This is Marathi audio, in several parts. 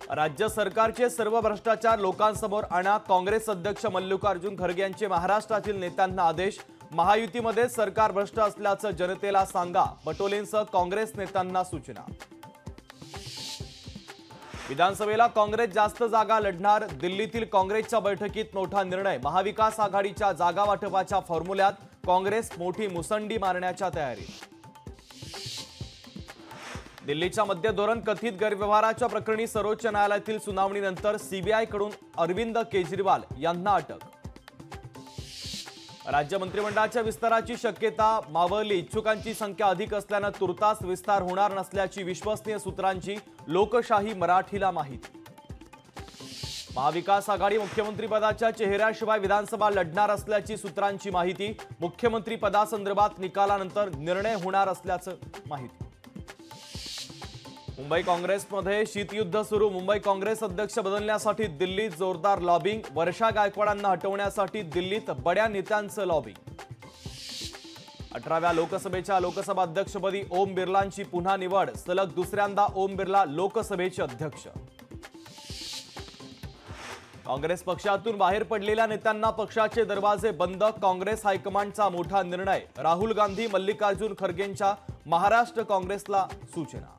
राज्य सरकारचे सर्व भ्रष्टाचार लोकांसमोर आणा, काँग्रेस अध्यक्ष मल्लिकार्जुन खरगे यांचे महाराष्ट्रातील नेत्यांना आदेश। महायुतीमध्ये सरकार भ्रष्ट असल्याचं जनतेला सांगा, पटोलेंसह काँग्रेस नेत्यांना सूचना। विधानसभेला काँग्रेस जास्त जागा लढणार, दिल्लीतील काँग्रेसच्या बैठकीत मोठा निर्णय। महाविकास आघाडीच्या जागा वाटपाच्या फॉर्म्युल्यात काँग्रेस मोठी मुसंडी मारण्याच्या तयारीत। दिल्लीच्या मध्य धोरण कथित गैरव्यवहाराच्या प्रकरणी सर्वोच्च न्यायालयातील सुनावणीनंतर सीबीआय कडून अरविंद केजरीवाल यांना अटक। राज्य मंत्रिमंडळाच्या विस्ताराची शक्यता मावळली, इच्छुकांची संख्या अधिक असल्याने तुर्तास विस्तार होणार नसल्याची विश्वसनीय सूत्रांची लोकशाही मराठीला माहिती। महाविकास आघाडी मुख्यमंत्रीपदाच्या चेहऱ्याशिवाय विधानसभा लढणार असल्याची सूत्रांची माहिती। मुख्यमंत्री पदासंदर्भात निकालानंतर निर्णय होणार असल्याचं माहिती। मुंबई काँग्रेसमध्ये शीतयुद्ध सुरू, मुंबई काँग्रेस अध्यक्ष बदलण्यासाठी दिल्लीत जोरदार लॉबिंग। वर्षा गायकवाडांना हटवण्यासाठी दिल्लीत बड्या नेत्यांचं लॉबिंग। 18व्या लोकसभेच्या लोकसभा अध्यक्षपदी ओम बिर्लांची पुन्हा निवड, सलग दुसऱ्यांदा ओम बिर्ला लोकसभेचे अध्यक्ष। काँग्रेस पक्षातून बाहेर पडलेल्या नेत्यांना पक्षाचे दरवाजे बंद, काँग्रेस हायकमांडचा मोठा निर्णय। राहुल गांधी मल्लिकार्जुन खरगेंच्या महाराष्ट्र काँग्रेसला सूचना।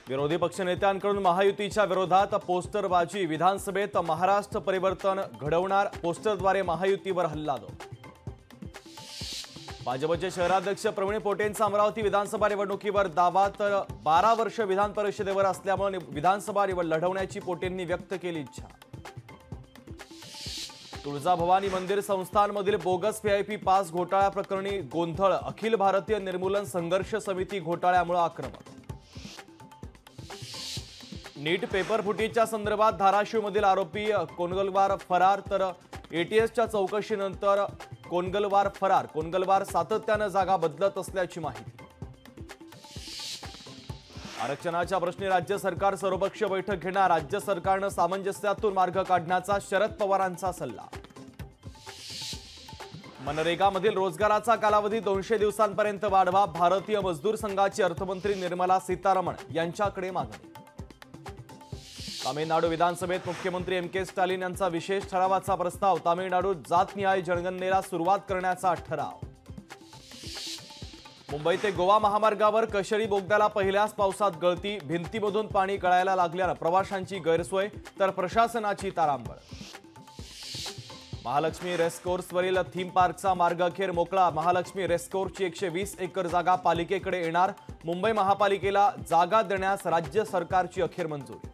विरोधी पक्षनेत्यांकडून महायुतीच्या विरोधात पोस्टरबाजी, विधानसभेत महाराष्ट्र परिवर्तन घडवणार, पोस्टरद्वारे महायुतीवर हल्लाबोल। भाजपचे शहराध्यक्ष प्रवीण पोटेंचा अमरावती विधानसभा निवडणुकीवर दावा, तर 12 वर्ष विधान परिषदेवर असल्यामुळे विधानसभा निवड लढवण्याची पोटेंनी व्यक्त केली इच्छा। तुळजाभवानी मंदिर संस्थानमधील बोगस व्हीआयपी पास घोटाळा प्रकरणी गोंधळ, अखिल भारतीय निर्मूलन संघर्ष समिती घोटाळ्यामुळे आक्रमक। नीट पेपर फुटीच्या संदर्भात धाराशिवमधील आरोपी कोनगलवार फरार, तर एटीएसच्या चौकशीनंतर कोनगलवार फरार। कोनगलवार सातत्याने जागा बदलत असल्याची माहिती। आरक्षणाच्या प्रश्नी राज्य सरकार सर्वपक्षीय बैठक घेणार, राज्य सरकारने सामंजस्यातून मार्ग काढण्याचा शरद पवारांचा सल्ला। मनरेगामधील रोजगाराचा कालावधी 200 दिवसांपर्यंत वाढवा, भारतीय मजदूर संघाची अर्थमंत्री निर्मला सीतारमण यांच्याकडे मागणी। तामिळनाडू विधानसभेत मुख्यमंत्री के स्टॅलिन यांचा विशेष ठरावाचा प्रस्ताव, तामिळनाडूत जातनिहाय जनगणनेला सुरुवात करण्याचा ठराव। मुंबई ते गोवा महामार्गावर कशेळी बोगद्याला पहिल्याच पावसात गळती, भिंतीमधून पाणी गळायला लागल्याने प्रवाशांची गैरसोय, तर प्रशासनाची तारांबळ। महालक्ष्मी रेसकोर्सवरील थीम पार्कचा मार्ग अखेर मोकळा, महालक्ष्मी रेसकोर्सची 120 एकर जागा पालिकेकडे येणार, मुंबई महापालिकेला जागा देण्यास राज्य सरकारची अखेर मंजुरी।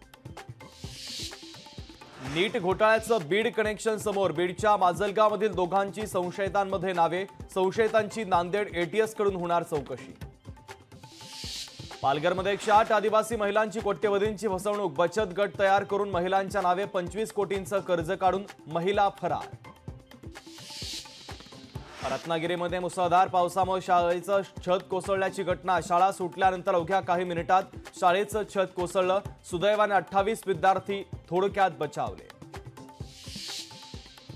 नीट घोटाळ्याचं बीड कनेक्शन समोर, बीडच्या माजलगावमधील दोघांची संशयितांमध्ये नावे, संशयितांची नांदेड एटीएस कडून होणार चौकशी। पालघरमध्ये 108 आदिवासी महिलांची कोट्यवधींची फसवणूक, बचत गट तयार करून महिलांच्या नावे 25 कोटींचं कर्ज काढून महिला फरार। रत्नागिरीमध्ये मुसळधार पावसामुळे शाळेचं छत कोसळल्याची घटना, शाळा सुटल्यानंतर अवघ्या काही मिनिटात शाळेचं छत कोसळलं, सुदैवाने 28 विद्यार्थी थोडक्यात बचावले।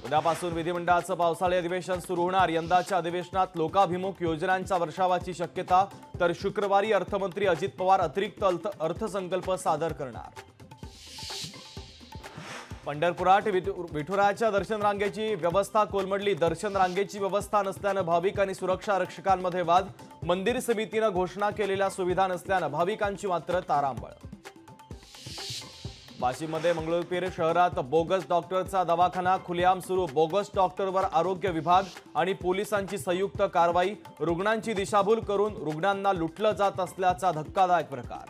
उद्यापासून विधिमंडळाचं पावसाळी अधिवेशन सुरू होणार, यंदाच्या अधिवेशनात लोकाभिमुख योजनांच्या वर्षावाची शक्यता, तर शुक्रवारी अर्थमंत्री अजित पवार अतिरिक्त अर्थसंकल्प सादर करणार। पंढरपुरात विठुरायाच्या दर्शन रांगेची व्यवस्था कोलमडली, दर्शन रांगेची व्यवस्था नसल्याने भाविक आणि सुरक्षा रक्षकांमध्ये वाद, मंदिर समितीने घोषणा केलेल्या सुविधा नसल्याने भाविकांची मात्र तारांबळ। वाशिममध्ये मंगळूरपीर शहरात बोगस डॉक्टरचा दवाखाना खुलेआम सुरू, बोगस डॉक्टरवर आरोग्य विभाग आणि पोलिसांची संयुक्त कारवाई, रुग्णांची दिशाभूल करून रुग्णांना लुटलं जात असल्याचा धक्कादायक प्रकार।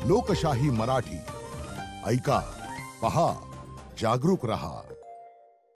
लोकशाही मराठी ऐका, पहा, जागरूक रहा।